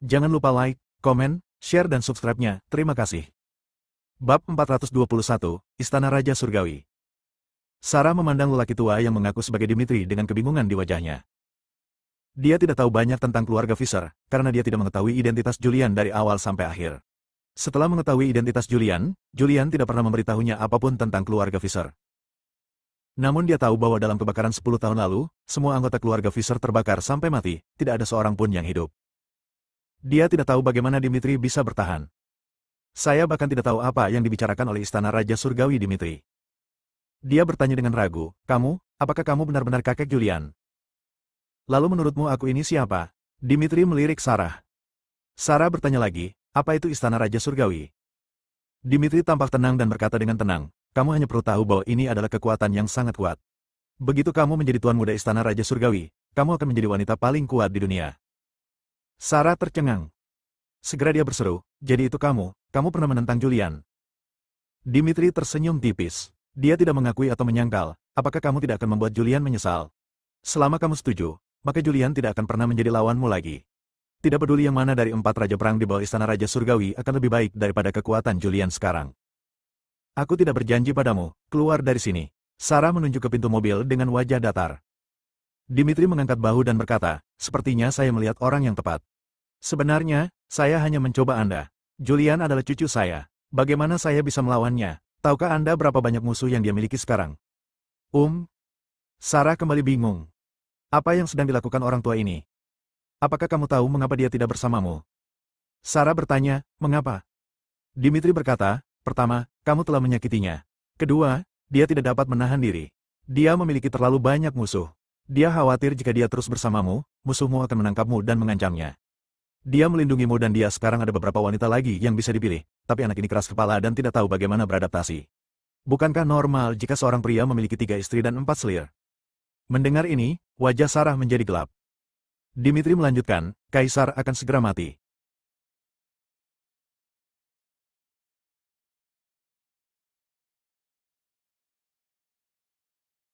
Jangan lupa like, komen, share dan subscribe-nya. Terima kasih. Bab 421, Istana Raja Surgawi. Sarah memandang lelaki tua yang mengaku sebagai Dimitri dengan kebingungan di wajahnya. Dia tidak tahu banyak tentang keluarga Fisher, karena dia tidak mengetahui identitas Julian dari awal sampai akhir. Setelah mengetahui identitas Julian, Julian tidak pernah memberitahunya apapun tentang keluarga Fisher. Namun dia tahu bahwa dalam kebakaran 10 tahun lalu, semua anggota keluarga Fisher terbakar sampai mati, tidak ada seorang pun yang hidup. Dia tidak tahu bagaimana Dimitri bisa bertahan. Saya bahkan tidak tahu apa yang dibicarakan oleh Istana Raja Surgawi Dimitri. Dia bertanya dengan ragu, apakah kamu benar-benar kakek Julian? Lalu menurutmu aku ini siapa? Dimitri melirik Sarah. Sarah bertanya lagi, apa itu Istana Raja Surgawi? Dimitri tampak tenang dan berkata dengan tenang, kamu hanya perlu tahu bahwa ini adalah kekuatan yang sangat kuat. Begitu kamu menjadi tuan muda Istana Raja Surgawi, kamu akan menjadi wanita paling kuat di dunia. Sarah tercengang. Segera dia berseru, jadi itu kamu pernah menentang Julian. Dimitri tersenyum tipis. Dia tidak mengakui atau menyangkal, apakah kamu tidak akan membuat Julian menyesal? Selama kamu setuju, maka Julian tidak akan pernah menjadi lawanmu lagi. Tidak peduli yang mana dari 4 raja perang di bawah Istana Raja Surgawi akan lebih baik daripada kekuatan Julian sekarang. Aku tidak berjanji padamu, keluar dari sini. Sarah menunjuk ke pintu mobil dengan wajah datar. Dimitri mengangkat bahu dan berkata, sepertinya saya melihat orang yang tepat. Sebenarnya, saya hanya mencoba Anda. Julian adalah cucu saya. Bagaimana saya bisa melawannya? Tahukah Anda berapa banyak musuh yang dia miliki sekarang? Sarah kembali bingung. Apa yang sedang dilakukan orang tua ini? Apakah kamu tahu mengapa dia tidak bersamamu? Sarah bertanya, mengapa? Dimitri berkata, pertama, kamu telah menyakitinya. Kedua, dia tidak dapat menahan diri. Dia memiliki terlalu banyak musuh. Dia khawatir jika dia terus bersamamu, musuhmu akan menangkapmu dan mengancamnya. Dia melindungimu dan dia sekarang ada beberapa wanita lagi yang bisa dipilih, tapi anak ini keras kepala dan tidak tahu bagaimana beradaptasi. Bukankah normal jika seorang pria memiliki 3 istri dan 4 selir? Mendengar ini, wajah Sarah menjadi gelap. Dimitri melanjutkan, Kaisar akan segera mati.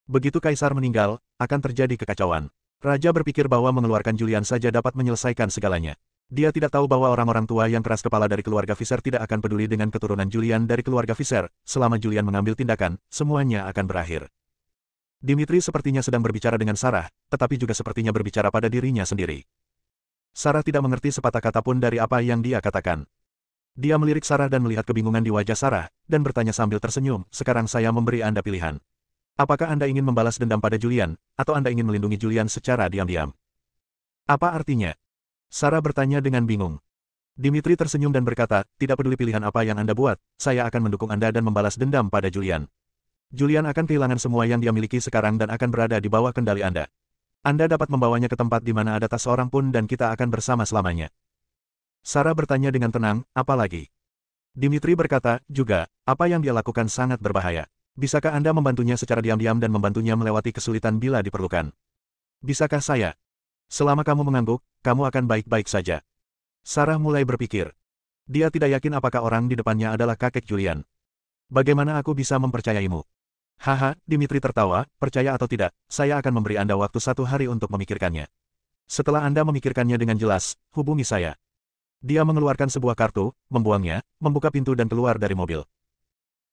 Begitu Kaisar meninggal, akan terjadi kekacauan. Raja berpikir bahwa mengeluarkan Julian saja dapat menyelesaikan segalanya. Dia tidak tahu bahwa orang-orang tua yang keras kepala dari keluarga Fisher tidak akan peduli dengan keturunan Julian dari keluarga Fisher. Selama Julian mengambil tindakan, semuanya akan berakhir. Dimitri sepertinya sedang berbicara dengan Sarah, tetapi juga sepertinya berbicara pada dirinya sendiri. Sarah tidak mengerti sepatah kata pun dari apa yang dia katakan. Dia melirik Sarah dan melihat kebingungan di wajah Sarah, dan bertanya sambil tersenyum, sekarang saya memberi Anda pilihan. Apakah Anda ingin membalas dendam pada Julian, atau Anda ingin melindungi Julian secara diam-diam? Apa artinya? Sarah bertanya dengan bingung. Dimitri tersenyum dan berkata, tidak peduli pilihan apa yang Anda buat, saya akan mendukung Anda dan membalas dendam pada Julian. Julian akan kehilangan semua yang dia miliki sekarang dan akan berada di bawah kendali Anda. Anda dapat membawanya ke tempat di mana ada tak seorang pun dan kita akan bersama selamanya. Sarah bertanya dengan tenang, apa lagi? Dimitri berkata, juga, apa yang dia lakukan sangat berbahaya. Bisakah Anda membantunya secara diam-diam dan membantunya melewati kesulitan bila diperlukan? Bisakah saya? Selama kamu mengangguk, kamu akan baik-baik saja. Sarah mulai berpikir. Dia tidak yakin apakah orang di depannya adalah kakek Julian. Bagaimana aku bisa mempercayaimu? Haha, Dimitri tertawa, percaya atau tidak, saya akan memberi Anda waktu 1 hari untuk memikirkannya. Setelah Anda memikirkannya dengan jelas, hubungi saya. Dia mengeluarkan sebuah kartu, membuangnya, membuka pintu dan keluar dari mobil.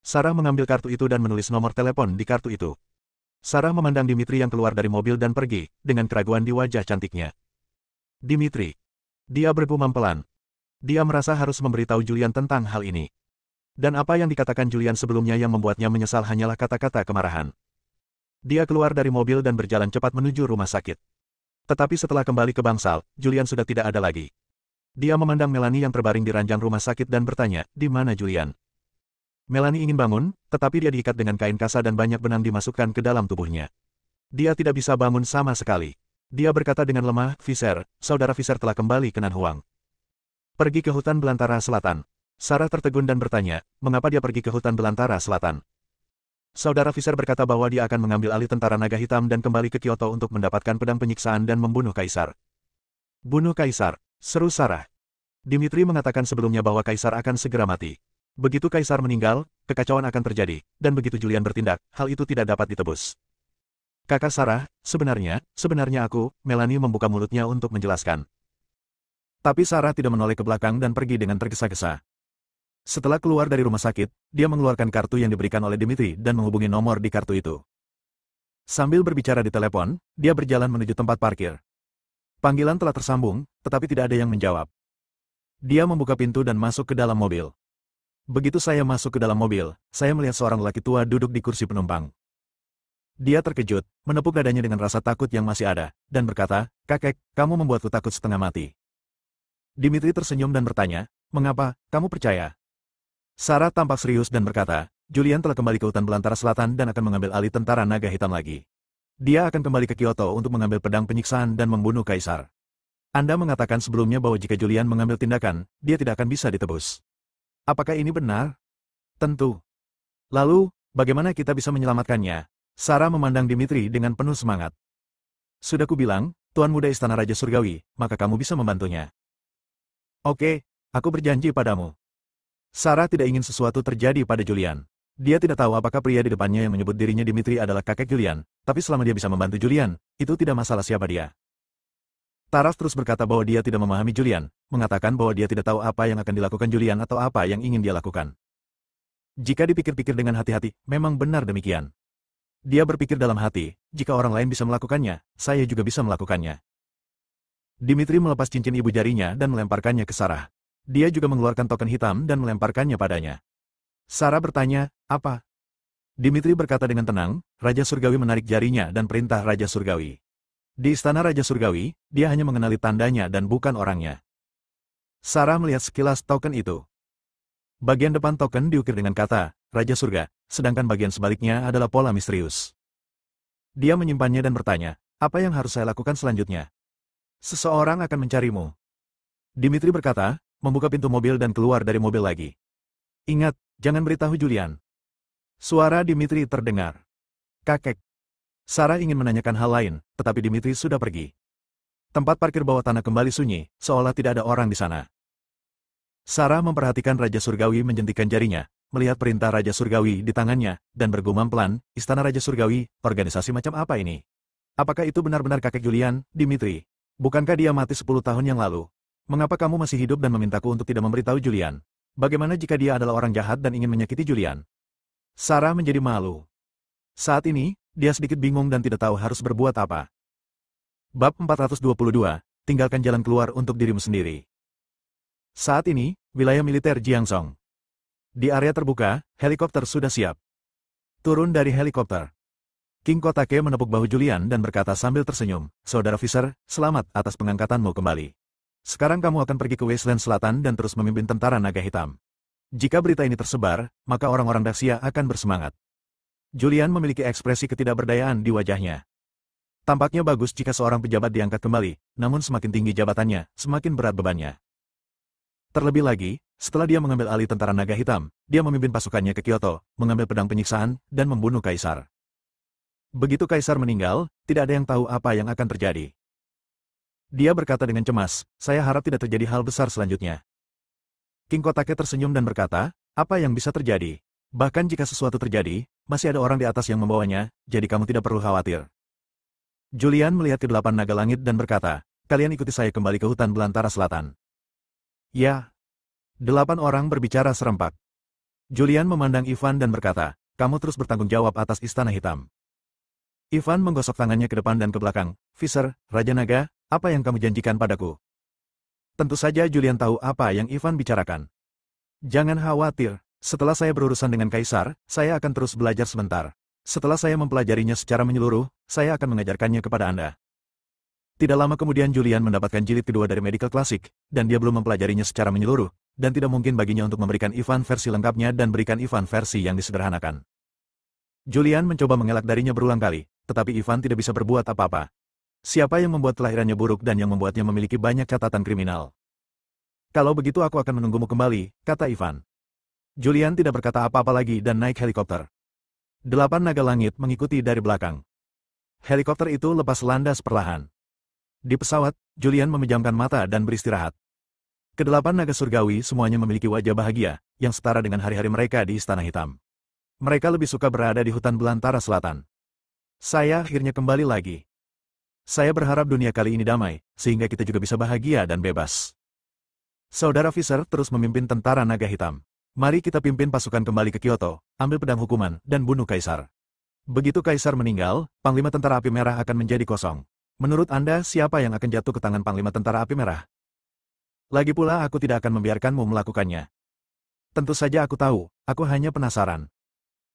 Sarah mengambil kartu itu dan menulis nomor telepon di kartu itu. Sarah memandang Dimitri yang keluar dari mobil dan pergi, dengan keraguan di wajah cantiknya. Dimitri. Dia bergumam pelan. Dia merasa harus memberitahu Julian tentang hal ini. Dan apa yang dikatakan Julian sebelumnya yang membuatnya menyesal hanyalah kata-kata kemarahan. Dia keluar dari mobil dan berjalan cepat menuju rumah sakit. Tetapi setelah kembali ke bangsal, Julian sudah tidak ada lagi. Dia memandang Melanie yang terbaring di ranjang rumah sakit dan bertanya, di mana Julian? Melanie ingin bangun, tetapi dia diikat dengan kain kasa dan banyak benang dimasukkan ke dalam tubuhnya. Dia tidak bisa bangun sama sekali. Dia berkata dengan lemah, Fisher, saudara Fisher telah kembali ke Nanhuang. Pergi ke hutan belantara selatan. Sarah tertegun dan bertanya, mengapa dia pergi ke hutan belantara selatan? Saudara Fisher berkata bahwa dia akan mengambil alih tentara naga hitam dan kembali ke Kyoto untuk mendapatkan pedang penyiksaan dan membunuh Kaisar. Bunuh Kaisar, seru Sarah. Dimitri mengatakan sebelumnya bahwa Kaisar akan segera mati. Begitu Kaisar meninggal, kekacauan akan terjadi, dan begitu Julian bertindak, hal itu tidak dapat ditebus. Kakak Sarah, sebenarnya aku, Melanie membuka mulutnya untuk menjelaskan. Tapi Sarah tidak menoleh ke belakang dan pergi dengan tergesa-gesa. Setelah keluar dari rumah sakit, dia mengeluarkan kartu yang diberikan oleh Dimitri dan menghubungi nomor di kartu itu. Sambil berbicara di telepon, dia berjalan menuju tempat parkir. Panggilan telah tersambung, tetapi tidak ada yang menjawab. Dia membuka pintu dan masuk ke dalam mobil. Begitu saya masuk ke dalam mobil, saya melihat seorang lelaki tua duduk di kursi penumpang. Dia terkejut, menepuk dadanya dengan rasa takut yang masih ada, dan berkata, "Kakek, kamu membuatku takut setengah mati." Dimitri tersenyum dan bertanya, "Mengapa, kamu percaya?" Sarah tampak serius dan berkata, "Julian telah kembali ke hutan belantara selatan dan akan mengambil alih tentara naga hitam lagi. Dia akan kembali ke Kyoto untuk mengambil pedang penyiksaan dan membunuh kaisar. Anda mengatakan sebelumnya bahwa jika Julian mengambil tindakan, dia tidak akan bisa ditebus. Apakah ini benar?" "Tentu." "Lalu, bagaimana kita bisa menyelamatkannya?" Sarah memandang Dimitri dengan penuh semangat. "Sudah kubilang, Tuan Muda Istana Raja Surgawi, maka kamu bisa membantunya." "Oke, aku berjanji padamu." Sarah tidak ingin sesuatu terjadi pada Julian. Dia tidak tahu apakah pria di depannya yang menyebut dirinya Dimitri adalah kakek Julian, tapi selama dia bisa membantu Julian, itu tidak masalah siapa dia. Taras terus berkata bahwa dia tidak memahami Julian, mengatakan bahwa dia tidak tahu apa yang akan dilakukan Julian atau apa yang ingin dia lakukan. Jika dipikir-pikir dengan hati-hati, memang benar demikian. Dia berpikir dalam hati, jika orang lain bisa melakukannya, saya juga bisa melakukannya. Dimitri melepas cincin ibu jarinya dan melemparkannya ke Sarah. Dia juga mengeluarkan token hitam dan melemparkannya padanya. Sarah bertanya, "Apa?" Dimitri berkata dengan tenang, "Raja Surgawi menarik jarinya dan perintah Raja Surgawi." Di istana Raja Surgawi, dia hanya mengenali tandanya dan bukan orangnya. Sarah melihat sekilas token itu. Bagian depan token diukir dengan kata, Raja Surga, sedangkan bagian sebaliknya adalah pola misterius. Dia menyimpannya dan bertanya, "Apa yang harus saya lakukan selanjutnya?" "Seseorang akan mencarimu." Dimitri berkata, membuka pintu mobil dan keluar dari mobil lagi. "Ingat, jangan beritahu Julian." Suara Dimitri terdengar. "Kakek." Sarah ingin menanyakan hal lain, tetapi Dimitri sudah pergi. Tempat parkir bawah tanah kembali sunyi, seolah tidak ada orang di sana. Sarah memperhatikan Raja Surgawi menjentikan jarinya, melihat perintah Raja Surgawi di tangannya, dan bergumam pelan, "Istana Raja Surgawi, organisasi macam apa ini? Apakah itu benar-benar kakek Julian, Dimitri? Bukankah dia mati 10 tahun yang lalu? Mengapa kamu masih hidup dan memintaku untuk tidak memberitahu Julian? Bagaimana jika dia adalah orang jahat dan ingin menyakiti Julian?" Sarah menjadi malu. Saat ini, dia sedikit bingung dan tidak tahu harus berbuat apa. Bab 422, tinggalkan jalan keluar untuk dirimu sendiri. Saat ini, wilayah militer Jiangzhou. Di area terbuka, helikopter sudah siap. Turun dari helikopter. King Kotake menepuk bahu Julian dan berkata sambil tersenyum, "Saudara Fisher, selamat atas pengangkatanmu kembali. Sekarang kamu akan pergi ke Wasteland Selatan dan terus memimpin tentara naga hitam. Jika berita ini tersebar, maka orang-orang Daxia akan bersemangat." Julian memiliki ekspresi ketidakberdayaan di wajahnya. Tampaknya bagus jika seorang pejabat diangkat kembali, namun semakin tinggi jabatannya, semakin berat bebannya. Terlebih lagi, setelah dia mengambil alih tentara naga hitam, dia memimpin pasukannya ke Kyoto, mengambil pedang penyiksaan, dan membunuh kaisar. Begitu kaisar meninggal, tidak ada yang tahu apa yang akan terjadi. Dia berkata dengan cemas, "Saya harap tidak terjadi hal besar selanjutnya." King Kotake tersenyum dan berkata, "Apa yang bisa terjadi? Bahkan jika sesuatu terjadi, masih ada orang di atas yang membawanya, jadi kamu tidak perlu khawatir." Julian melihat ke 8 naga langit dan berkata, "Kalian ikuti saya kembali ke hutan belantara selatan." "Ya." 8 orang berbicara serempak. Julian memandang Ivan dan berkata, "Kamu terus bertanggung jawab atas Istana Hitam." Ivan menggosok tangannya ke depan dan ke belakang. "Fisher, Raja Naga, apa yang kamu janjikan padaku?" Tentu saja Julian tahu apa yang Ivan bicarakan. "Jangan khawatir, setelah saya berurusan dengan Kaisar, saya akan terus belajar sebentar. Setelah saya mempelajarinya secara menyeluruh, saya akan mengajarkannya kepada Anda." Tidak lama kemudian Julian mendapatkan jilid kedua dari Medical Classic, dan dia belum mempelajarinya secara menyeluruh, dan tidak mungkin baginya untuk memberikan Ivan versi lengkapnya dan berikan Ivan versi yang disederhanakan. Julian mencoba mengelak darinya berulang kali, tetapi Ivan tidak bisa berbuat apa-apa. Siapa yang membuat kelahirannya buruk dan yang membuatnya memiliki banyak catatan kriminal? "Kalau begitu aku akan menunggumu kembali," kata Ivan. Julian tidak berkata apa-apa lagi dan naik helikopter. 8 naga langit mengikuti dari belakang. Helikopter itu lepas landas perlahan. Di pesawat, Julian memejamkan mata dan beristirahat. Ke-8 naga surgawi semuanya memiliki wajah bahagia, yang setara dengan hari-hari mereka di Istana Hitam. Mereka lebih suka berada di hutan belantara selatan. "Saya akhirnya kembali lagi. Saya berharap dunia kali ini damai, sehingga kita juga bisa bahagia dan bebas." Saudara Fisher terus memimpin tentara naga hitam. Mari kita pimpin pasukan kembali ke Kyoto, ambil pedang hukuman, dan bunuh Kaisar. Begitu Kaisar meninggal, Panglima Tentara Api Merah akan menjadi kosong. Menurut Anda, siapa yang akan jatuh ke tangan Panglima Tentara Api Merah? Lagi pula aku tidak akan membiarkanmu melakukannya. Tentu saja aku tahu, aku hanya penasaran.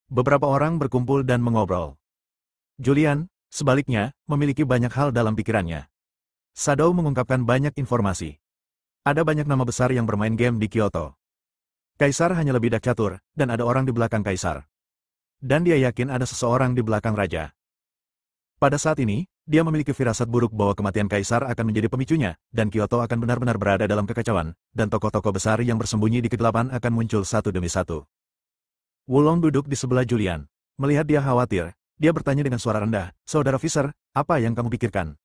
Beberapa orang berkumpul dan mengobrol. Julian, sebaliknya, memiliki banyak hal dalam pikirannya. Shadow mengungkapkan banyak informasi. Ada banyak nama besar yang bermain game di Kyoto. Kaisar hanya lebih dak catur, dan ada orang di belakang Kaisar. Dan dia yakin ada seseorang di belakang Raja. Pada saat ini, dia memiliki firasat buruk bahwa kematian Kaisar akan menjadi pemicunya, dan Kyoto akan benar-benar berada dalam kekacauan, dan tokoh-tokoh besar yang bersembunyi di kegelapan akan muncul satu demi satu. Wulong duduk di sebelah Julian. Melihat dia khawatir, dia bertanya dengan suara rendah, "Saudara Fisher, apa yang kamu pikirkan?"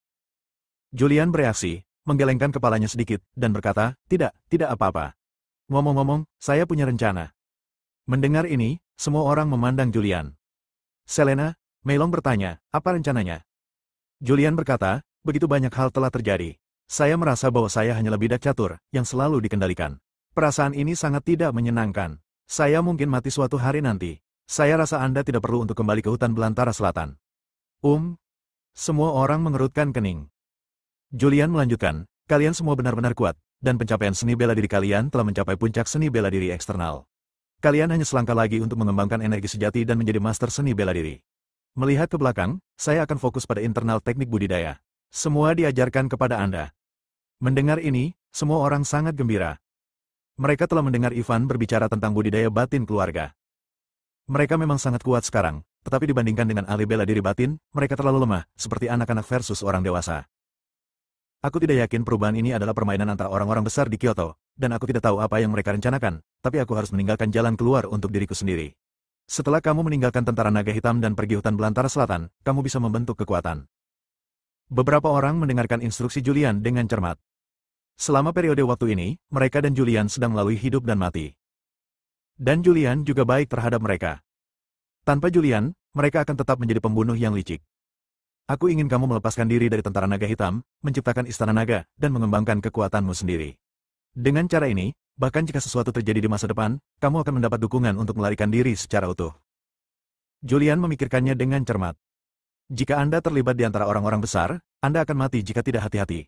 Julian bereaksi, menggelengkan kepalanya sedikit, dan berkata, tidak apa-apa. Ngomong-ngomong, saya punya rencana. Mendengar ini, semua orang memandang Julian. Selena, Meilong bertanya, apa rencananya? Julian berkata, begitu banyak hal telah terjadi. Saya merasa bahwa saya hanya lebih dak catur, yang selalu dikendalikan. Perasaan ini sangat tidak menyenangkan. Saya mungkin mati suatu hari nanti. Saya rasa Anda tidak perlu untuk kembali ke hutan belantara selatan. Semua orang mengerutkan kening. Julian melanjutkan, kalian semua benar-benar kuat, dan pencapaian seni bela diri kalian telah mencapai puncak seni bela diri eksternal. Kalian hanya selangkah lagi untuk mengembangkan energi sejati dan menjadi master seni bela diri. Melihat ke belakang, saya akan fokus pada internal teknik budidaya. Semua diajarkan kepada Anda. Mendengar ini, semua orang sangat gembira. Mereka telah mendengar Ivan berbicara tentang budidaya batin keluarga. Mereka memang sangat kuat sekarang, tetapi dibandingkan dengan ahli bela diri batin, mereka terlalu lemah, seperti anak-anak versus orang dewasa. Aku tidak yakin perubahan ini adalah permainan antara orang-orang besar di Kyoto, dan aku tidak tahu apa yang mereka rencanakan, tapi aku harus meninggalkan jalan keluar untuk diriku sendiri. Setelah kamu meninggalkan tentara naga hitam dan pergi hutan belantara selatan, kamu bisa membentuk kekuatan. Beberapa orang mendengarkan instruksi Julian dengan cermat. Selama periode waktu ini, mereka dan Julian sedang melalui hidup dan mati. Dan Julian juga baik terhadap mereka. Tanpa Julian, mereka akan tetap menjadi pembunuh yang licik. Aku ingin kamu melepaskan diri dari tentara naga hitam, menciptakan istana naga, dan mengembangkan kekuatanmu sendiri. Dengan cara ini, bahkan jika sesuatu terjadi di masa depan, kamu akan mendapat dukungan untuk melarikan diri secara utuh. Julian memikirkannya dengan cermat. Jika Anda terlibat di antara orang-orang besar, Anda akan mati jika tidak hati-hati.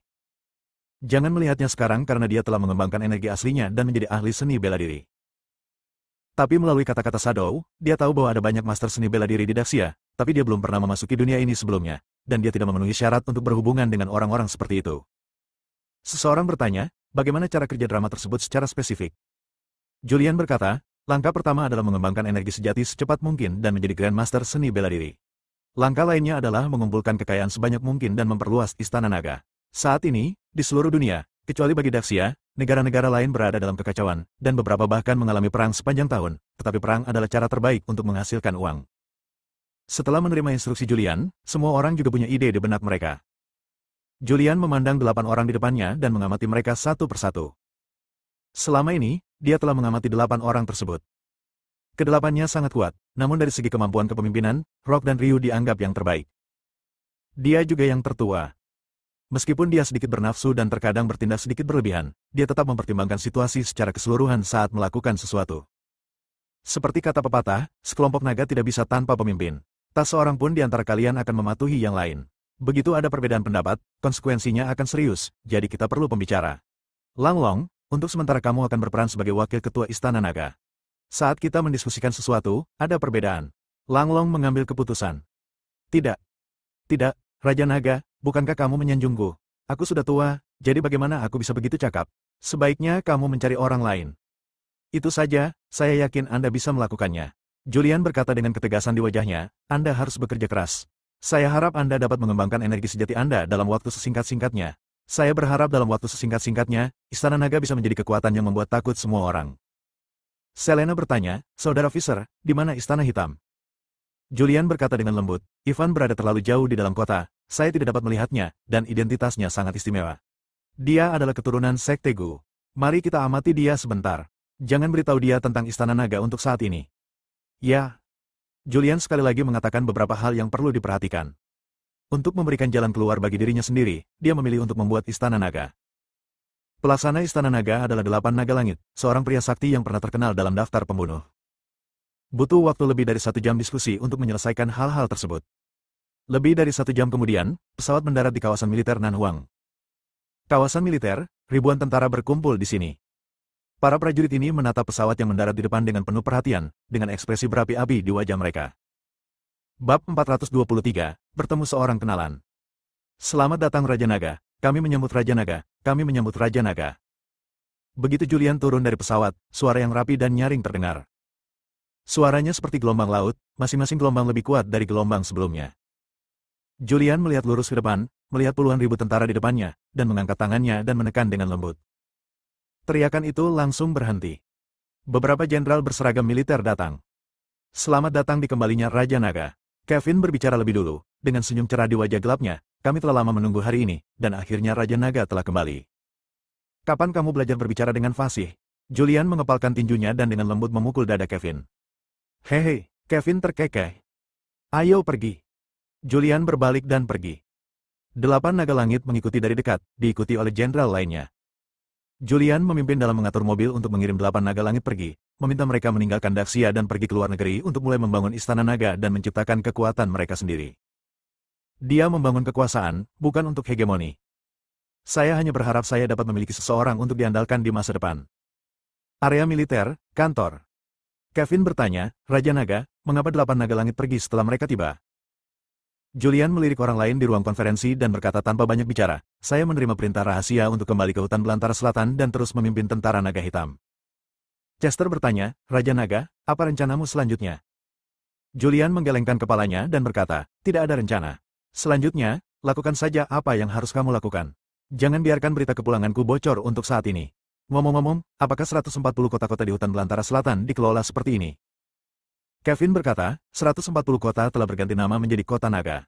Jangan melihatnya sekarang karena dia telah mengembangkan energi aslinya dan menjadi ahli seni bela diri. Tapi melalui kata-kata Shadow, dia tahu bahwa ada banyak master seni bela diri di Daxia, tapi dia belum pernah memasuki dunia ini sebelumnya, dan dia tidak memenuhi syarat untuk berhubungan dengan orang-orang seperti itu. Seseorang bertanya, bagaimana cara kerja drama tersebut secara spesifik? Julian berkata, langkah pertama adalah mengembangkan energi sejati secepat mungkin dan menjadi Grandmaster seni bela diri. Langkah lainnya adalah mengumpulkan kekayaan sebanyak mungkin dan memperluas Istana Naga. Saat ini, di seluruh dunia, kecuali bagi Daxia, negara-negara lain berada dalam kekacauan, dan beberapa bahkan mengalami perang sepanjang tahun, tetapi perang adalah cara terbaik untuk menghasilkan uang. Setelah menerima instruksi Julian, semua orang juga punya ide di benak mereka. Julian memandang 8 orang di depannya dan mengamati mereka satu persatu. Selama ini, dia telah mengamati 8 orang tersebut. Kedelapannya sangat kuat, namun dari segi kemampuan kepemimpinan, Rock dan Ryu dianggap yang terbaik. Dia juga yang tertua. Meskipun dia sedikit bernafsu dan terkadang bertindak sedikit berlebihan, dia tetap mempertimbangkan situasi secara keseluruhan saat melakukan sesuatu. Seperti kata pepatah, sekelompok naga tidak bisa tanpa pemimpin. Tak seorang pun di antara kalian akan mematuhi yang lain. Begitu ada perbedaan pendapat, konsekuensinya akan serius, jadi kita perlu pembicara. Langlong, untuk sementara kamu akan berperan sebagai wakil ketua Istana Naga. Saat kita mendiskusikan sesuatu, ada perbedaan. Langlong mengambil keputusan. Tidak, Raja Naga, bukankah kamu menyanjungku? Aku sudah tua, jadi bagaimana aku bisa begitu cakap? Sebaiknya kamu mencari orang lain. Itu saja, saya yakin Anda bisa melakukannya. Julian berkata dengan ketegasan di wajahnya, Anda harus bekerja keras. Saya harap Anda dapat mengembangkan energi sejati Anda dalam waktu sesingkat-singkatnya. Saya berharap dalam waktu sesingkat-singkatnya, Istana Naga bisa menjadi kekuatan yang membuat takut semua orang. Selena bertanya, Saudara Fisher, di mana Istana Hitam? Julian berkata dengan lembut, Ivan berada terlalu jauh di dalam kota, saya tidak dapat melihatnya, dan identitasnya sangat istimewa. Dia adalah keturunan Sekte Gu. Mari kita amati dia sebentar. Jangan beritahu dia tentang Istana Naga untuk saat ini. Ya. Julian sekali lagi mengatakan beberapa hal yang perlu diperhatikan. Untuk memberikan jalan keluar bagi dirinya sendiri, dia memilih untuk membuat Istana Naga. Pelaksana Istana Naga adalah 8 naga langit, seorang pria sakti yang pernah terkenal dalam daftar pembunuh. Butuh waktu lebih dari 1 jam diskusi untuk menyelesaikan hal-hal tersebut. Lebih dari 1 jam kemudian, pesawat mendarat di kawasan militer Nanhuang. Kawasan militer, ribuan tentara berkumpul di sini. Para prajurit ini menatap pesawat yang mendarat di depan dengan penuh perhatian, dengan ekspresi berapi-api di wajah mereka. Bab 423, bertemu seorang kenalan. Selamat datang Raja Naga, kami menyambut Raja Naga, kami menyambut Raja Naga. Begitu Julian turun dari pesawat, suara yang rapi dan nyaring terdengar. Suaranya seperti gelombang laut, masing-masing gelombang lebih kuat dari gelombang sebelumnya. Julian melihat lurus ke depan, melihat puluhan ribu tentara di depannya, dan mengangkat tangannya dan menekan dengan lembut. Teriakan itu langsung berhenti. Beberapa jenderal berseragam militer datang. Selamat datang di kembalinya Raja Naga. Kevin berbicara lebih dulu, dengan senyum cerah di wajah gelapnya. Kami telah lama menunggu hari ini, dan akhirnya Raja Naga telah kembali. Kapan kamu belajar berbicara dengan fasih? Julian mengepalkan tinjunya dan dengan lembut memukul dada Kevin. Hehe, Kevin terkekeh. Ayo pergi. Julian berbalik dan pergi. 8 naga langit mengikuti dari dekat, diikuti oleh jenderal lainnya. Julian memimpin dalam mengatur mobil untuk mengirim 8 naga langit pergi, meminta mereka meninggalkan Daxia dan pergi ke luar negeri untuk mulai membangun Istana Naga dan menciptakan kekuatan mereka sendiri. Dia membangun kekuasaan, bukan untuk hegemoni. Saya hanya berharap saya dapat memiliki seseorang untuk diandalkan di masa depan. Area militer, kantor. Kevin bertanya, Raja Naga, mengapa 8 naga langit pergi setelah mereka tiba? Julian melirik orang lain di ruang konferensi dan berkata tanpa banyak bicara, saya menerima perintah rahasia untuk kembali ke hutan belantara selatan dan terus memimpin tentara naga hitam. Chester bertanya, Raja Naga, apa rencanamu selanjutnya? Julian menggelengkan kepalanya dan berkata, tidak ada rencana. Selanjutnya, lakukan saja apa yang harus kamu lakukan. Jangan biarkan berita kepulanganku bocor untuk saat ini. Ngomong-ngomong, apakah 140 kota-kota di hutan belantara selatan dikelola seperti ini? Kevin berkata, 140 kota telah berganti nama menjadi Kota Naga.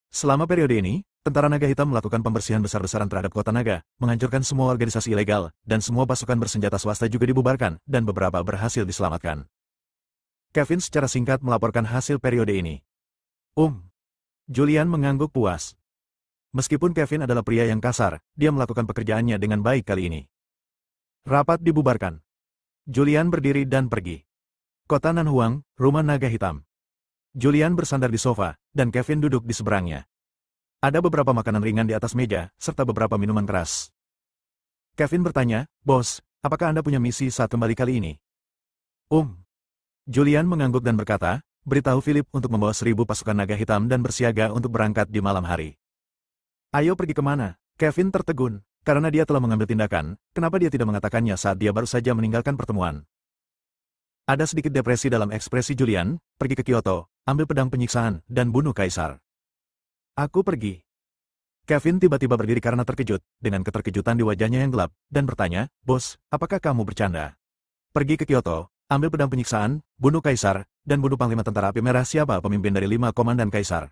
Selama periode ini, tentara naga hitam melakukan pembersihan besar-besaran terhadap Kota Naga, menghancurkan semua organisasi ilegal, dan semua pasukan bersenjata swasta juga dibubarkan, dan beberapa berhasil diselamatkan. Kevin secara singkat melaporkan hasil periode ini. Julian mengangguk puas. Meskipun Kevin adalah pria yang kasar, dia melakukan pekerjaannya dengan baik kali ini. Rapat dibubarkan. Julian berdiri dan pergi. Kota Nanhuang, rumah naga hitam. Julian bersandar di sofa, dan Kevin duduk di seberangnya. Ada beberapa makanan ringan di atas meja, serta beberapa minuman keras. Kevin bertanya, Bos, apakah Anda punya misi saat kembali kali ini? Julian mengangguk dan berkata, beritahu Philip untuk membawa 1000 pasukan naga hitam dan bersiaga untuk berangkat di malam hari. Ayo pergi kemana? Kevin tertegun, karena dia telah mengambil tindakan, kenapa dia tidak mengatakannya saat dia baru saja meninggalkan pertemuan? Ada sedikit depresi dalam ekspresi Julian, pergi ke Kyoto, ambil pedang penyiksaan, dan bunuh Kaisar. Aku pergi. Kevin tiba-tiba berdiri karena terkejut, dengan keterkejutan di wajahnya yang gelap, dan bertanya, Bos, apakah kamu bercanda? Pergi ke Kyoto, ambil pedang penyiksaan, bunuh Kaisar, dan bunuh Panglima Tentara Api Merah siapa pemimpin dari 5 komandan Kaisar?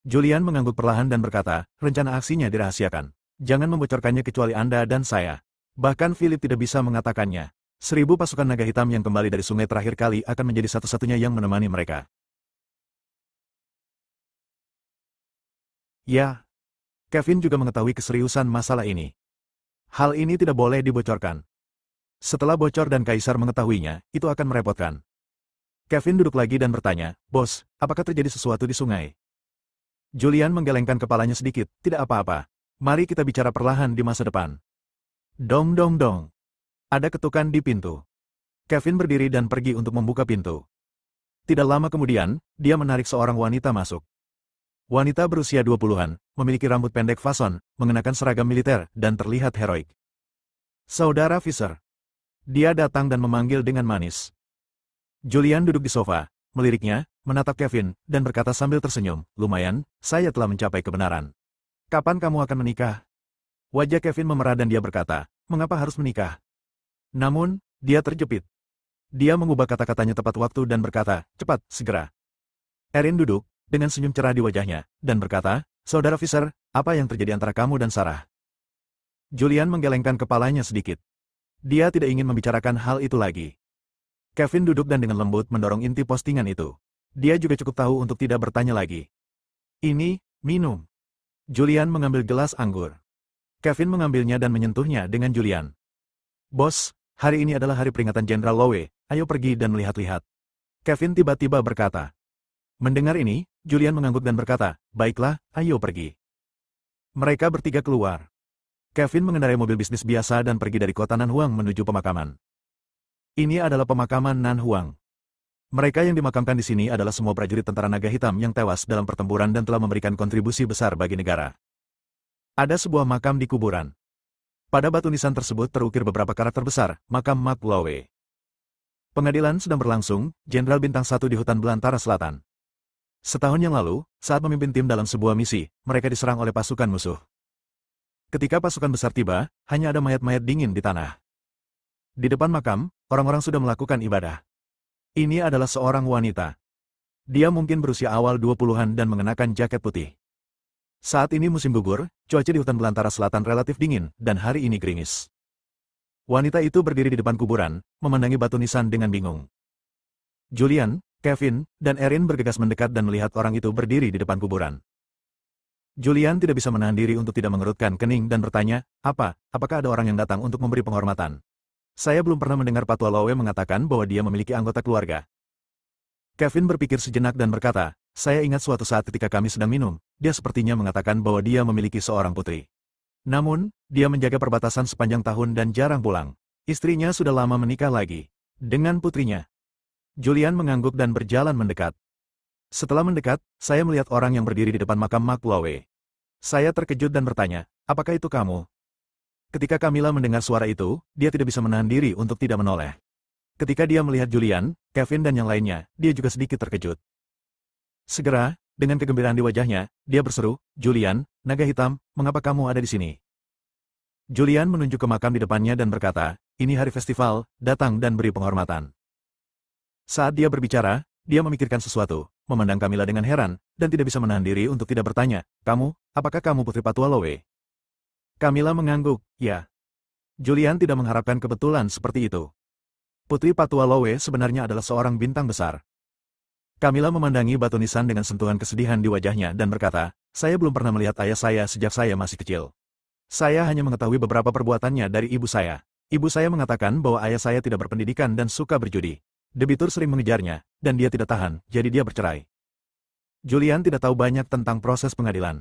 Julian mengangguk perlahan dan berkata, rencana aksinya dirahasiakan. Jangan membocorkannya kecuali Anda dan saya. Bahkan Philip tidak bisa mengatakannya. 1000 pasukan naga hitam yang kembali dari sungai terakhir kali akan menjadi satu-satunya yang menemani mereka. Ya. Kevin juga mengetahui keseriusan masalah ini. Hal ini tidak boleh dibocorkan. Setelah bocor dan Kaisar mengetahuinya, itu akan merepotkan. Kevin duduk lagi dan bertanya, Bos, apakah terjadi sesuatu di sungai? Julian menggelengkan kepalanya sedikit, tidak apa-apa. Mari kita bicara perlahan di masa depan. Dong dong dong. Ada ketukan di pintu. Kevin berdiri dan pergi untuk membuka pintu. Tidak lama kemudian, dia menarik seorang wanita masuk. Wanita berusia 20-an, memiliki rambut pendek fason, mengenakan seragam militer, dan terlihat heroik. Saudara Fisher. Dia datang dan memanggil dengan manis. Julian duduk di sofa, meliriknya, menatap Kevin, dan berkata sambil tersenyum, lumayan, saya telah mencapai kebenaran. Kapan kamu akan menikah? Wajah Kevin memerah dan dia berkata, mengapa harus menikah? Namun, dia terjepit. Dia mengubah kata-katanya tepat waktu dan berkata, cepat, segera. Erin duduk, dengan senyum cerah di wajahnya, dan berkata, Saudara Fisher, apa yang terjadi antara kamu dan Sarah? Julian menggelengkan kepalanya sedikit. Dia tidak ingin membicarakan hal itu lagi. Kevin duduk dan dengan lembut mendorong inti postingan itu. Dia juga cukup tahu untuk tidak bertanya lagi. Ini, minum. Julian mengambil gelas anggur. Kevin mengambilnya dan menyentuhnya dengan Julian. Bos, hari ini adalah hari peringatan Jenderal Lowe, ayo pergi dan melihat-lihat. Kevin tiba-tiba berkata. Mendengar ini, Julian mengangguk dan berkata, baiklah, ayo pergi. Mereka bertiga keluar. Kevin mengendarai mobil bisnis biasa dan pergi dari kota Nanhuang menuju pemakaman. Ini adalah pemakaman Nanhuang. Mereka yang dimakamkan di sini adalah semua prajurit tentara naga hitam yang tewas dalam pertempuran dan telah memberikan kontribusi besar bagi negara. Ada sebuah makam di kuburan. Pada batu nisan tersebut terukir beberapa karakter besar, makam Mark Lowe. Pengadilan sedang berlangsung, Jenderal Bintang 1 di hutan belantara selatan. Setahun yang lalu, saat memimpin tim dalam sebuah misi, mereka diserang oleh pasukan musuh. Ketika pasukan besar tiba, hanya ada mayat-mayat dingin di tanah. Di depan makam, orang-orang sudah melakukan ibadah. Ini adalah seorang wanita. Dia mungkin berusia awal 20-an dan mengenakan jaket putih. Saat ini musim gugur, cuaca di hutan belantara selatan relatif dingin, dan hari ini gerimis. Wanita itu berdiri di depan kuburan, memandangi batu nisan dengan bingung. Julian, Kevin, dan Erin bergegas mendekat dan melihat orang itu berdiri di depan kuburan. Julian tidak bisa menahan diri untuk tidak mengerutkan kening dan bertanya, apakah ada orang yang datang untuk memberi penghormatan? Saya belum pernah mendengar Patua Lowe mengatakan bahwa dia memiliki anggota keluarga. Kevin berpikir sejenak dan berkata, saya ingat suatu saat ketika kami sedang minum, dia sepertinya mengatakan bahwa dia memiliki seorang putri. Namun, dia menjaga perbatasan sepanjang tahun dan jarang pulang. Istrinya sudah lama menikah lagi dengan putrinya. Julian mengangguk dan berjalan mendekat. Setelah mendekat, saya melihat orang yang berdiri di depan makam Mark Lowe. Saya terkejut dan bertanya, apakah itu kamu? Ketika Camilla mendengar suara itu, dia tidak bisa menahan diri untuk tidak menoleh. Ketika dia melihat Julian, Kevin dan yang lainnya, dia juga sedikit terkejut. Segera, dengan kegembiraan di wajahnya, dia berseru, Julian, naga hitam, mengapa kamu ada di sini? Julian menunjuk ke makam di depannya dan berkata, ini hari festival, datang dan beri penghormatan. Saat dia berbicara, dia memikirkan sesuatu, memandang Camilla dengan heran, dan tidak bisa menahan diri untuk tidak bertanya, apakah kamu putri Patua Lowe? Camilla mengangguk, ya. Julian tidak mengharapkan kebetulan seperti itu. Putri Patua Lowe sebenarnya adalah seorang bintang besar. Camilla memandangi batu nisan dengan sentuhan kesedihan di wajahnya dan berkata, saya belum pernah melihat ayah saya sejak saya masih kecil. Saya hanya mengetahui beberapa perbuatannya dari ibu saya. Ibu saya mengatakan bahwa ayah saya tidak berpendidikan dan suka berjudi. Debitur sering mengejarnya, dan dia tidak tahan, jadi dia bercerai. Julian tidak tahu banyak tentang proses pengadilan.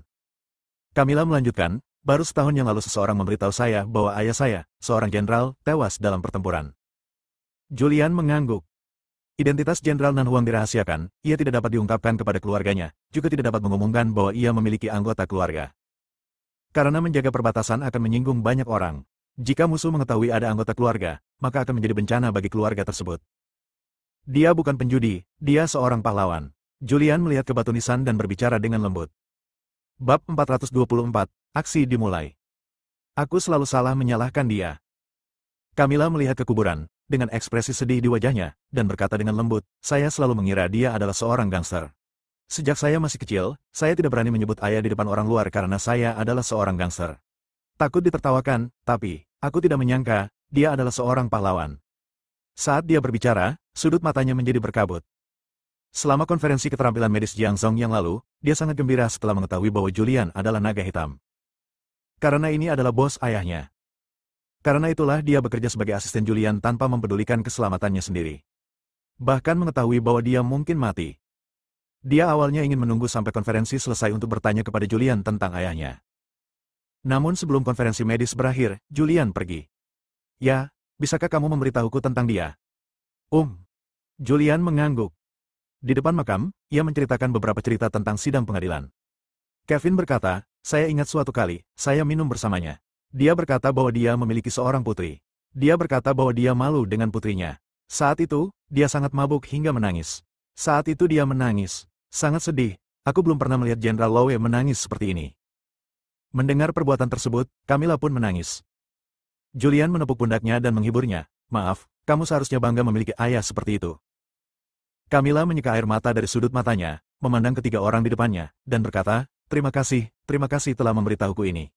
Camilla melanjutkan, baru setahun yang lalu seseorang memberitahu saya bahwa ayah saya, seorang jenderal, tewas dalam pertempuran. Julian mengangguk. Identitas Jenderal Nanhuang dirahasiakan, ia tidak dapat diungkapkan kepada keluarganya, juga tidak dapat mengumumkan bahwa ia memiliki anggota keluarga. Karena menjaga perbatasan akan menyinggung banyak orang. Jika musuh mengetahui ada anggota keluarga, maka akan menjadi bencana bagi keluarga tersebut. Dia bukan penjudi, dia seorang pahlawan. Julian melihat ke batu nisan dan berbicara dengan lembut. Bab 424, aksi dimulai. Aku selalu salah menyalahkan dia. Camilla melihat ke kuburan, dengan ekspresi sedih di wajahnya, dan berkata dengan lembut, saya selalu mengira dia adalah seorang gangster. Sejak saya masih kecil, saya tidak berani menyebut ayah di depan orang luar karena saya adalah seorang gangster. Takut ditertawakan, tapi, aku tidak menyangka, dia adalah seorang pahlawan. Saat dia berbicara, sudut matanya menjadi berkabut. Selama konferensi keterampilan medis Jiangzhong yang lalu, dia sangat gembira setelah mengetahui bahwa Julian adalah naga hitam. Karena ini adalah bos ayahnya. Karena itulah dia bekerja sebagai asisten Julian tanpa mempedulikan keselamatannya sendiri. Bahkan mengetahui bahwa dia mungkin mati. Dia awalnya ingin menunggu sampai konferensi selesai untuk bertanya kepada Julian tentang ayahnya. Namun sebelum konferensi medis berakhir, Julian pergi. Ya, bisakah kamu memberitahuku tentang dia? Julian mengangguk. Di depan makam, ia menceritakan beberapa cerita tentang sidang pengadilan. Kevin berkata, saya ingat suatu kali, saya minum bersamanya. Dia berkata bahwa dia memiliki seorang putri. Dia berkata bahwa dia malu dengan putrinya. Saat itu, dia sangat mabuk hingga menangis. Saat itu dia menangis. Sangat sedih, aku belum pernah melihat Jenderal Lowe menangis seperti ini. Mendengar perbuatan tersebut, Camilla pun menangis. Julian menepuk pundaknya dan menghiburnya. Maaf, kamu seharusnya bangga memiliki ayah seperti itu. Camilla menyeka air mata dari sudut matanya, memandang ketiga orang di depannya, dan berkata, terima kasih telah memberitahuku ini.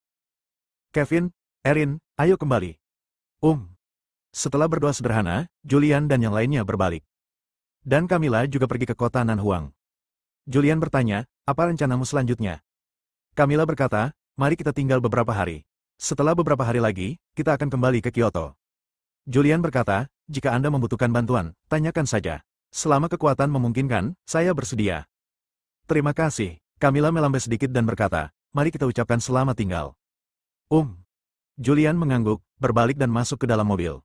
Kevin, Erin, ayo kembali. Setelah berdoa sederhana, Julian dan yang lainnya berbalik. Dan Camilla juga pergi ke kota Nanhuang. Julian bertanya, apa rencanamu selanjutnya? Camilla berkata, mari kita tinggal beberapa hari. Setelah beberapa hari lagi, kita akan kembali ke Kyoto. Julian berkata, jika Anda membutuhkan bantuan, tanyakan saja. Selama kekuatan memungkinkan, saya bersedia. Terima kasih. Camilla melambai sedikit dan berkata, mari kita ucapkan selamat tinggal. Julian mengangguk, berbalik dan masuk ke dalam mobil.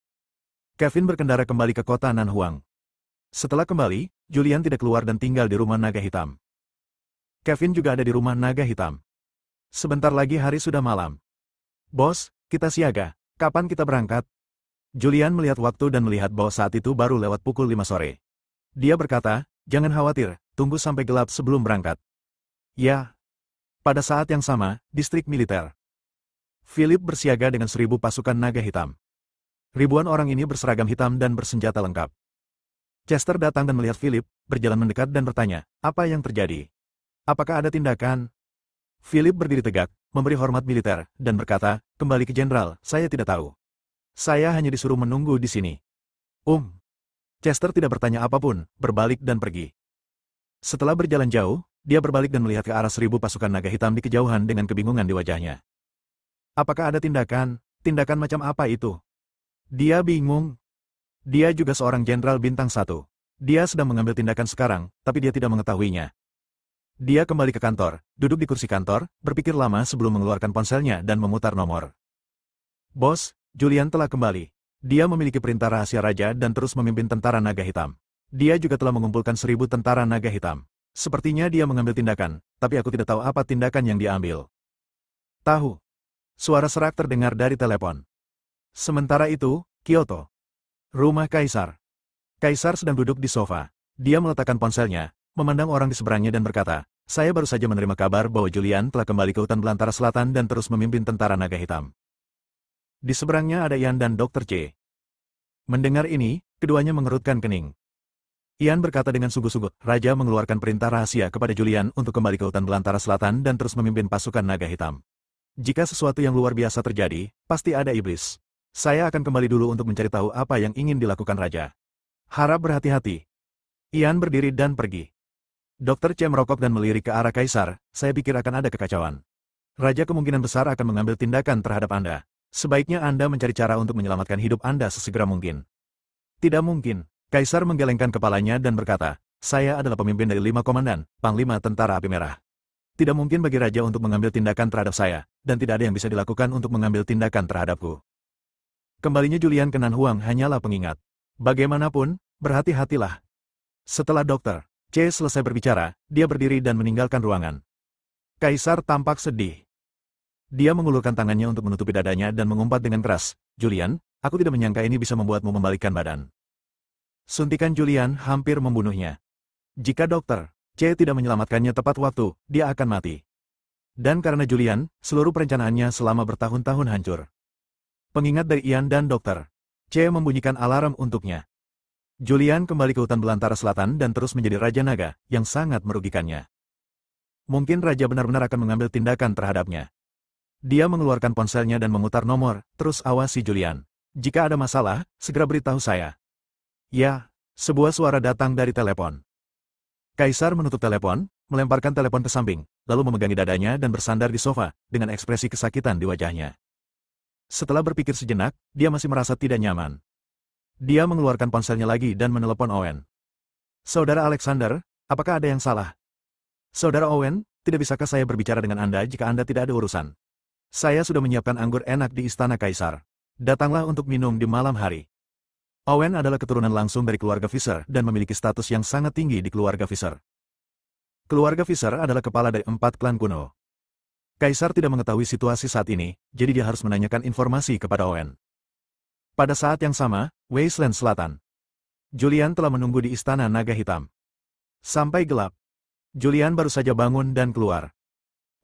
Kevin berkendara kembali ke kota Nanhuang. Setelah kembali, Julian tidak keluar dan tinggal di rumah naga hitam. Kevin juga ada di rumah naga hitam. Sebentar lagi hari sudah malam. Bos, kita siaga. Kapan kita berangkat? Julian melihat waktu dan melihat bahwa saat itu baru lewat pukul 5 sore. Dia berkata, jangan khawatir, tunggu sampai gelap sebelum berangkat. Ya. Pada saat yang sama, distrik militer. Philip bersiaga dengan 1.000 pasukan naga hitam. Ribuan orang ini berseragam hitam dan bersenjata lengkap. Chester datang dan melihat Philip, berjalan mendekat dan bertanya, apa yang terjadi? Apakah ada tindakan? Philip berdiri tegak, memberi hormat militer, dan berkata, kembali ke jenderal, saya tidak tahu. Saya hanya disuruh menunggu di sini. Chester tidak bertanya apapun, berbalik dan pergi. Setelah berjalan jauh, dia berbalik dan melihat ke arah 1.000 pasukan naga hitam di kejauhan dengan kebingungan di wajahnya. Apakah ada tindakan? Tindakan macam apa itu? Dia bingung. Dia juga seorang jenderal bintang 1. Dia sedang mengambil tindakan sekarang, tapi dia tidak mengetahuinya. Dia kembali ke kantor, duduk di kursi kantor, berpikir lama sebelum mengeluarkan ponselnya dan memutar nomor. Bos, Julian telah kembali. Dia memiliki perintah rahasia raja dan terus memimpin tentara naga hitam. Dia juga telah mengumpulkan 1.000 tentara naga hitam. Sepertinya dia mengambil tindakan, tapi aku tidak tahu apa tindakan yang diambil. Tahu. Suara serak terdengar dari telepon. Sementara itu, Kyoto. Rumah Kaisar. Kaisar sedang duduk di sofa. Dia meletakkan ponselnya, memandang orang di seberangnya dan berkata, saya baru saja menerima kabar bahwa Julian telah kembali ke hutan belantara selatan dan terus memimpin tentara naga hitam. Di seberangnya ada Ian dan Dr. C. Mendengar ini, keduanya mengerutkan kening. Ian berkata dengan sungguh-sungguh, Raja mengeluarkan perintah rahasia kepada Julian untuk kembali ke hutan belantara selatan dan terus memimpin pasukan naga hitam. Jika sesuatu yang luar biasa terjadi, pasti ada iblis. Saya akan kembali dulu untuk mencari tahu apa yang ingin dilakukan Raja. Harap berhati-hati. Ian berdiri dan pergi. Dr. C merokok dan melirik ke arah Kaisar, saya pikir akan ada kekacauan. Raja kemungkinan besar akan mengambil tindakan terhadap Anda. Sebaiknya Anda mencari cara untuk menyelamatkan hidup Anda sesegera mungkin. Tidak mungkin. Kaisar menggelengkan kepalanya dan berkata, saya adalah pemimpin dari 5 komandan, Panglima Tentara Api Merah. Tidak mungkin bagi Raja untuk mengambil tindakan terhadap saya, dan tidak ada yang bisa dilakukan untuk mengambil tindakan terhadapku. Kembalinya Julian ke Nanhuang hanyalah pengingat. Bagaimanapun, berhati-hatilah. Setelah Dr. C selesai berbicara, dia berdiri dan meninggalkan ruangan. Kaisar tampak sedih. Dia mengulurkan tangannya untuk menutupi dadanya dan mengumpat dengan keras, Julian, aku tidak menyangka ini bisa membuatmu membalikkan badan. Suntikan Julian hampir membunuhnya. Jika Dr. C tidak menyelamatkannya tepat waktu, dia akan mati. Dan karena Julian, seluruh perencanaannya selama bertahun-tahun hancur. Pengingat dari Ian dan Dr. C membunyikan alarm untuknya. Julian kembali ke hutan belantara selatan dan terus menjadi Raja Naga, yang sangat merugikannya. Mungkin Raja benar-benar akan mengambil tindakan terhadapnya. Dia mengeluarkan ponselnya dan memutar nomor, terus awasi Julian. Jika ada masalah, segera beritahu saya. Ya, sebuah suara datang dari telepon. Kaisar menutup telepon, melemparkan telepon ke samping, lalu memegangi dadanya dan bersandar di sofa, dengan ekspresi kesakitan di wajahnya. Setelah berpikir sejenak, dia masih merasa tidak nyaman. Dia mengeluarkan ponselnya lagi dan menelepon Owen. Saudara Alexander, apakah ada yang salah? Saudara Owen, tidak bisakah saya berbicara dengan Anda jika Anda tidak ada urusan? Saya sudah menyiapkan anggur enak di Istana Kaisar. Datanglah untuk minum di malam hari. Owen adalah keturunan langsung dari keluarga Fisher dan memiliki status yang sangat tinggi di keluarga Fisher. Keluarga Fisher adalah kepala dari 4 klan kuno. Kaisar tidak mengetahui situasi saat ini, jadi dia harus menanyakan informasi kepada Owen. Pada saat yang sama, Wasteland Selatan. Julian telah menunggu di Istana Naga Hitam. Sampai gelap. Julian baru saja bangun dan keluar.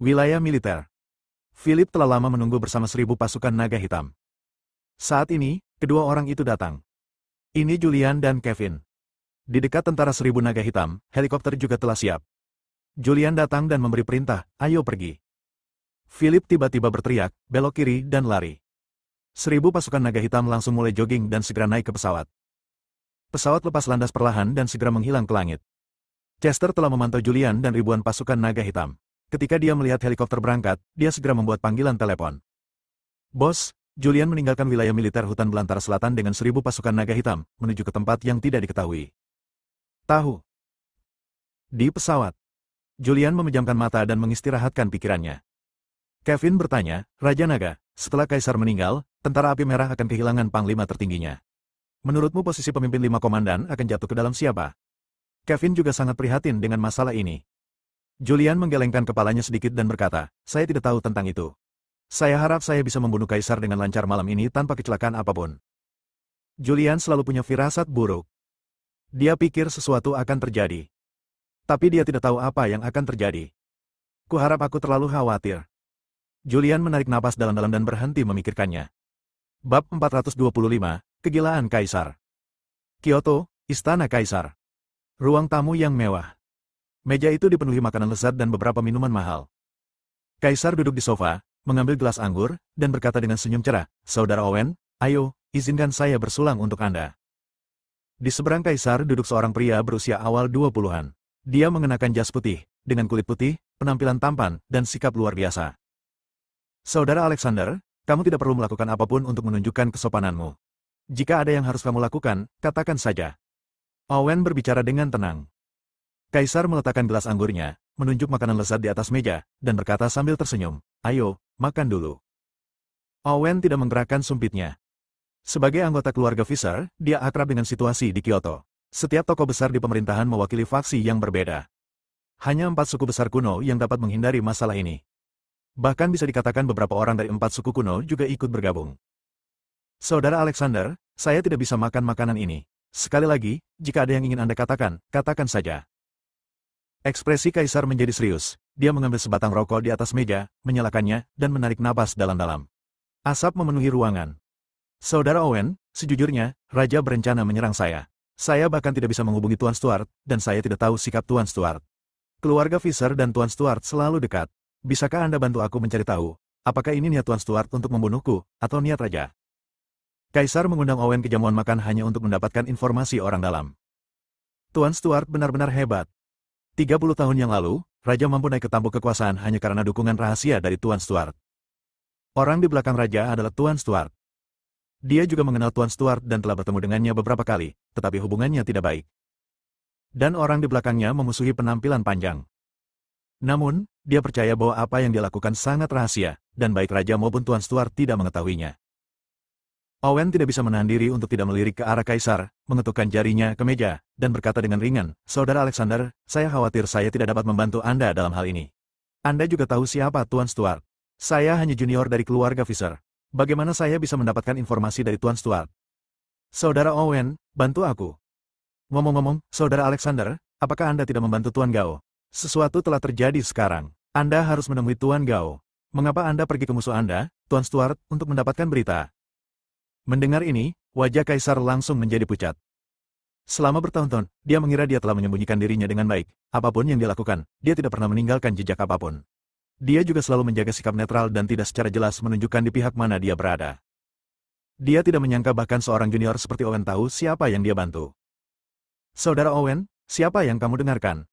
Wilayah militer. Philip telah lama menunggu bersama 1.000 pasukan naga hitam. Saat ini, kedua orang itu datang. Ini Julian dan Kevin. Di dekat tentara 1.000 naga hitam, helikopter juga telah siap. Julian datang dan memberi perintah, ayo pergi. Philip tiba-tiba berteriak, belok kiri dan lari. 1.000 pasukan naga hitam langsung mulai jogging dan segera naik ke pesawat. Pesawat lepas landas perlahan dan segera menghilang ke langit. Chester telah memantau Julian dan ribuan pasukan naga hitam. Ketika dia melihat helikopter berangkat, dia segera membuat panggilan telepon. Bos, Julian meninggalkan wilayah militer hutan belantara selatan dengan 1.000 pasukan naga hitam, menuju ke tempat yang tidak diketahui. Tahu. Di pesawat. Julian memejamkan mata dan mengistirahatkan pikirannya. Kevin bertanya, Raja Naga, setelah Kaisar meninggal, tentara api merah akan kehilangan panglima tertingginya. Menurutmu posisi pemimpin 5 komandan akan jatuh ke dalam siapa? Kevin juga sangat prihatin dengan masalah ini. Julian menggelengkan kepalanya sedikit dan berkata, saya tidak tahu tentang itu. Saya harap saya bisa membunuh Kaisar dengan lancar malam ini tanpa kecelakaan apapun. Julian selalu punya firasat buruk. Dia pikir sesuatu akan terjadi. Tapi dia tidak tahu apa yang akan terjadi. Kuharap aku terlalu khawatir. Julian menarik napas dalam-dalam dan berhenti memikirkannya. Bab 425, Kegilaan Kaisar. Kyoto, Istana Kaisar. Ruang tamu yang mewah. Meja itu dipenuhi makanan lezat dan beberapa minuman mahal. Kaisar duduk di sofa, mengambil gelas anggur, dan berkata dengan senyum cerah, Saudara Owen, ayo, izinkan saya bersulang untuk Anda. Di seberang Kaisar duduk seorang pria berusia awal 20-an. Dia mengenakan jas putih, dengan kulit putih, penampilan tampan, dan sikap luar biasa. Saudara Alexander, kamu tidak perlu melakukan apapun untuk menunjukkan kesopananmu. Jika ada yang harus kamu lakukan, katakan saja. Owen berbicara dengan tenang. Kaisar meletakkan gelas anggurnya, menunjuk makanan lezat di atas meja, dan berkata sambil tersenyum, ayo, makan dulu. Owen tidak menggerakkan sumpitnya. Sebagai anggota keluarga Fisher, dia akrab dengan situasi di Kyoto. Setiap tokoh besar di pemerintahan mewakili faksi yang berbeda. Hanya 4 suku besar kuno yang dapat menghindari masalah ini. Bahkan bisa dikatakan beberapa orang dari 4 suku kuno juga ikut bergabung. Saudara Alexander, saya tidak bisa makan makanan ini. Sekali lagi, jika ada yang ingin Anda katakan, katakan saja. Ekspresi Kaisar menjadi serius. Dia mengambil sebatang rokok di atas meja, menyalakannya, dan menarik napas dalam-dalam. Asap memenuhi ruangan. Saudara Owen, sejujurnya, Raja berencana menyerang saya. Saya bahkan tidak bisa menghubungi Tuan Stuart, dan saya tidak tahu sikap Tuan Stuart. Keluarga Fisher dan Tuan Stuart selalu dekat. Bisakah Anda bantu aku mencari tahu, apakah ini niat Tuan Stuart untuk membunuhku, atau niat Raja? Kaisar mengundang Owen ke jamuan makan hanya untuk mendapatkan informasi orang dalam. Tuan Stuart benar-benar hebat. 30 tahun yang lalu, Raja mampu naik ke tampuk kekuasaan hanya karena dukungan rahasia dari Tuan Stuart. Orang di belakang Raja adalah Tuan Stuart. Dia juga mengenal Tuan Stuart dan telah bertemu dengannya beberapa kali, tetapi hubungannya tidak baik. Dan orang di belakangnya memusuhi penampilan panjang. Namun, dia percaya bahwa apa yang dia lakukan sangat rahasia, dan baik Raja maupun Tuan Stuart tidak mengetahuinya. Owen tidak bisa menahan diri untuk tidak melirik ke arah Kaisar, mengetukkan jarinya ke meja, dan berkata dengan ringan, Saudara Alexander, saya khawatir saya tidak dapat membantu Anda dalam hal ini. Anda juga tahu siapa Tuan Stuart. Saya hanya junior dari keluarga Fisher. Bagaimana saya bisa mendapatkan informasi dari Tuan Stuart? Saudara Owen, bantu aku. Ngomong-ngomong, Saudara Alexander, apakah Anda tidak membantu Tuan Gao? Sesuatu telah terjadi sekarang. Anda harus menemui Tuan Gao. Mengapa Anda pergi ke musuh Anda, Tuan Stuart, untuk mendapatkan berita? Mendengar ini, wajah Kaisar langsung menjadi pucat. Selama bertahun-tahun, dia mengira dia telah menyembunyikan dirinya dengan baik. Apapun yang dia lakukan, dia tidak pernah meninggalkan jejak apapun. Dia juga selalu menjaga sikap netral dan tidak secara jelas menunjukkan di pihak mana dia berada. Dia tidak menyangka bahkan seorang junior seperti Owen tahu siapa yang dia bantu. Saudara Owen, siapa yang kamu dengarkan?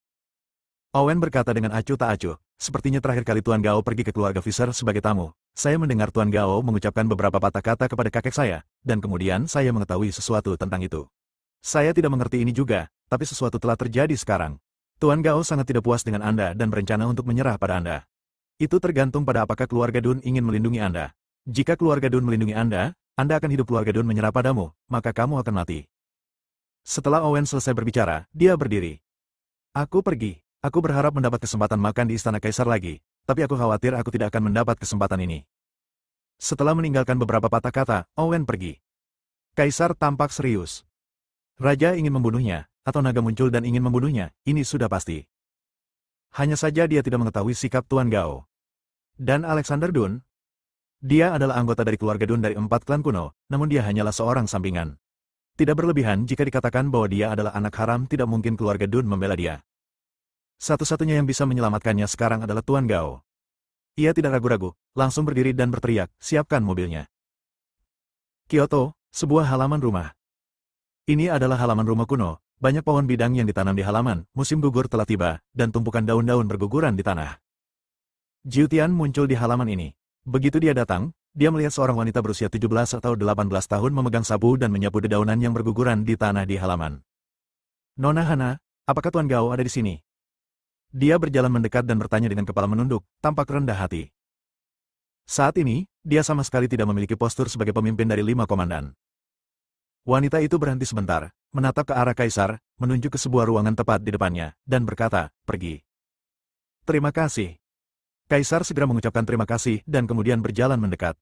Owen berkata dengan acuh tak acuh, sepertinya terakhir kali Tuan Gao pergi ke keluarga Fisher sebagai tamu. Saya mendengar Tuan Gao mengucapkan beberapa patah kata kepada kakek saya, dan kemudian saya mengetahui sesuatu tentang itu. Saya tidak mengerti ini juga, tapi sesuatu telah terjadi sekarang. Tuan Gao sangat tidak puas dengan Anda dan berencana untuk menyerah pada Anda. Itu tergantung pada apakah keluarga Dun ingin melindungi Anda. Jika keluarga Dun melindungi Anda akan hidup, keluarga Dun menyerah padamu, maka kamu akan mati. Setelah Owen selesai berbicara, dia berdiri. Aku pergi. Aku berharap mendapat kesempatan makan di Istana Kaisar lagi, tapi aku khawatir aku tidak akan mendapat kesempatan ini. Setelah meninggalkan beberapa patah kata, Owen pergi. Kaisar tampak serius. Raja ingin membunuhnya, atau naga muncul dan ingin membunuhnya, ini sudah pasti. Hanya saja dia tidak mengetahui sikap Tuan Gao. Dan Alexander Dun? Dia adalah anggota dari keluarga Dun dari 4 klan kuno, namun dia hanyalah seorang sampingan. Tidak berlebihan jika dikatakan bahwa dia adalah anak haram, tidak mungkin keluarga Dun membela dia. Satu-satunya yang bisa menyelamatkannya sekarang adalah Tuan Gao. Ia tidak ragu-ragu, langsung berdiri dan berteriak, siapkan mobilnya. Kyoto, sebuah halaman rumah. Ini adalah halaman rumah kuno, banyak pohon bidang yang ditanam di halaman, musim gugur telah tiba, dan tumpukan daun-daun berguguran di tanah. Jiu Tian muncul di halaman ini. Begitu dia datang, dia melihat seorang wanita berusia 17 atau 18 tahun memegang sabu dan menyapu dedaunan yang berguguran di tanah di halaman. Nona Hana, apakah Tuan Gao ada di sini? Dia berjalan mendekat dan bertanya dengan kepala menunduk, tampak rendah hati. Saat ini, dia sama sekali tidak memiliki postur sebagai pemimpin dari 5 komandan. Wanita itu berhenti sebentar, menatap ke arah kaisar, menunjuk ke sebuah ruangan tepat di depannya, dan berkata, pergi. Terima kasih. Kaisar segera mengucapkan terima kasih dan kemudian berjalan mendekat.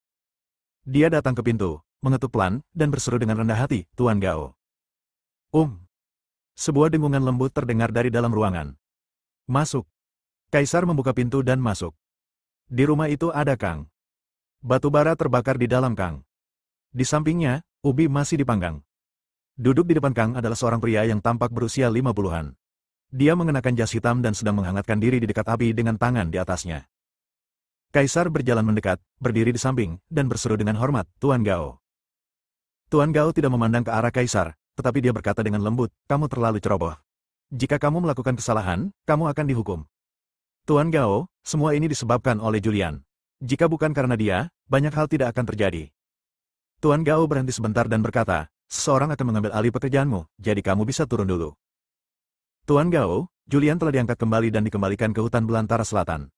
Dia datang ke pintu, mengetuk pelan, dan berseru dengan rendah hati, Tuan Gao. Sebuah dengungan lembut terdengar dari dalam ruangan. Masuk. Kaisar membuka pintu dan masuk. Di rumah itu ada Kang. Batu bara terbakar di dalam Kang. Di sampingnya, ubi masih dipanggang. Duduk di depan Kang adalah seorang pria yang tampak berusia 50-an. Dia mengenakan jas hitam dan sedang menghangatkan diri di dekat api dengan tangan di atasnya. Kaisar berjalan mendekat, berdiri di samping, dan berseru dengan hormat, Tuan Gao. Tuan Gao tidak memandang ke arah Kaisar, tetapi dia berkata dengan lembut, kamu terlalu ceroboh. Jika kamu melakukan kesalahan, kamu akan dihukum. Tuan Gao, semua ini disebabkan oleh Julian. Jika bukan karena dia, banyak hal tidak akan terjadi. Tuan Gao berhenti sebentar dan berkata, seseorang akan mengambil alih pekerjaanmu, jadi kamu bisa turun dulu. Tuan Gao, Julian telah diangkat kembali dan dikembalikan ke hutan belantara selatan.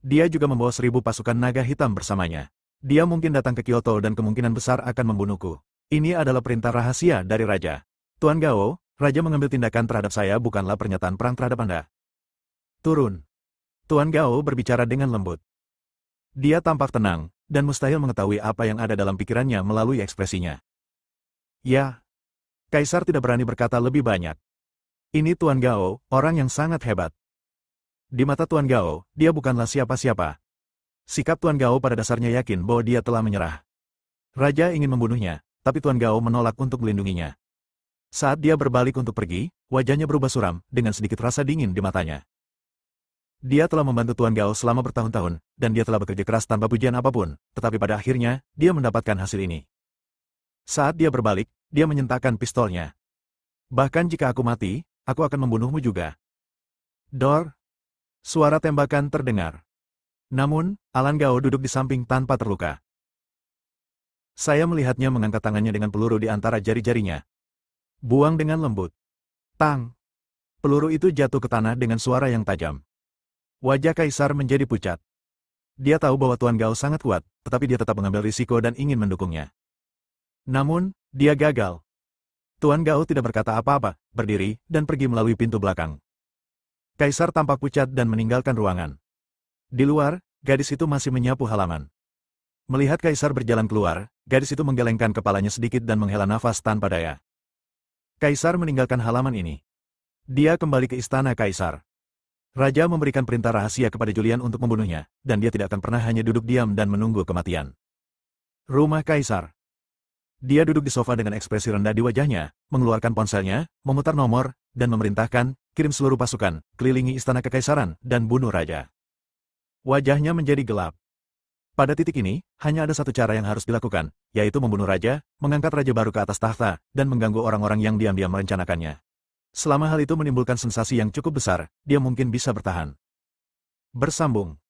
Dia juga membawa 1000 pasukan naga hitam bersamanya. Dia mungkin datang ke Kyoto dan kemungkinan besar akan membunuhku. Ini adalah perintah rahasia dari Raja. Tuan Gao, Raja mengambil tindakan terhadap saya bukanlah pernyataan perang terhadap Anda. Turun. Tuan Gao berbicara dengan lembut. Dia tampak tenang, dan mustahil mengetahui apa yang ada dalam pikirannya melalui ekspresinya. Ya. Kaisar tidak berani berkata lebih banyak. Ini Tuan Gao, orang yang sangat hebat. Di mata Tuan Gao, dia bukanlah siapa-siapa. Sikap Tuan Gao pada dasarnya yakin bahwa dia telah menyerah. Raja ingin membunuhnya, tapi Tuan Gao menolak untuk melindunginya. Saat dia berbalik untuk pergi, wajahnya berubah suram, dengan sedikit rasa dingin di matanya. Dia telah membantu Tuan Gao selama bertahun-tahun, dan dia telah bekerja keras tanpa pujian apapun, tetapi pada akhirnya, dia mendapatkan hasil ini. Saat dia berbalik, dia menyentakkan pistolnya. Bahkan jika aku mati, aku akan membunuhmu juga. Dor. Suara tembakan terdengar. Namun, Alan Gao duduk di samping tanpa terluka. Saya melihatnya mengangkat tangannya dengan peluru di antara jari-jarinya. Buang dengan lembut. Tang. Peluru itu jatuh ke tanah dengan suara yang tajam. Wajah Kaisar menjadi pucat. Dia tahu bahwa Tuan Gao sangat kuat, tetapi dia tetap mengambil risiko dan ingin mendukungnya. Namun, dia gagal. Tuan Gao tidak berkata apa-apa, berdiri, dan pergi melalui pintu belakang. Kaisar tampak pucat dan meninggalkan ruangan. Di luar, gadis itu masih menyapu halaman. Melihat Kaisar berjalan keluar, gadis itu menggelengkan kepalanya sedikit dan menghela nafas tanpa daya. Kaisar meninggalkan halaman ini. Dia kembali ke istana Kaisar. Raja memberikan perintah rahasia kepada Julian untuk membunuhnya, dan dia tidak akan pernah hanya duduk diam dan menunggu kematian. Rumah Kaisar. Dia duduk di sofa dengan ekspresi rendah di wajahnya, mengeluarkan ponselnya, memutar nomor, dan memerintahkan, kirim seluruh pasukan, kelilingi istana kekaisaran, dan bunuh raja. Wajahnya menjadi gelap. Pada titik ini, hanya ada satu cara yang harus dilakukan, yaitu membunuh raja, mengangkat raja baru ke atas tahta, dan mengganggu orang-orang yang diam-diam merencanakannya. Selama hal itu menimbulkan sensasi yang cukup besar, dia mungkin bisa bertahan. Bersambung.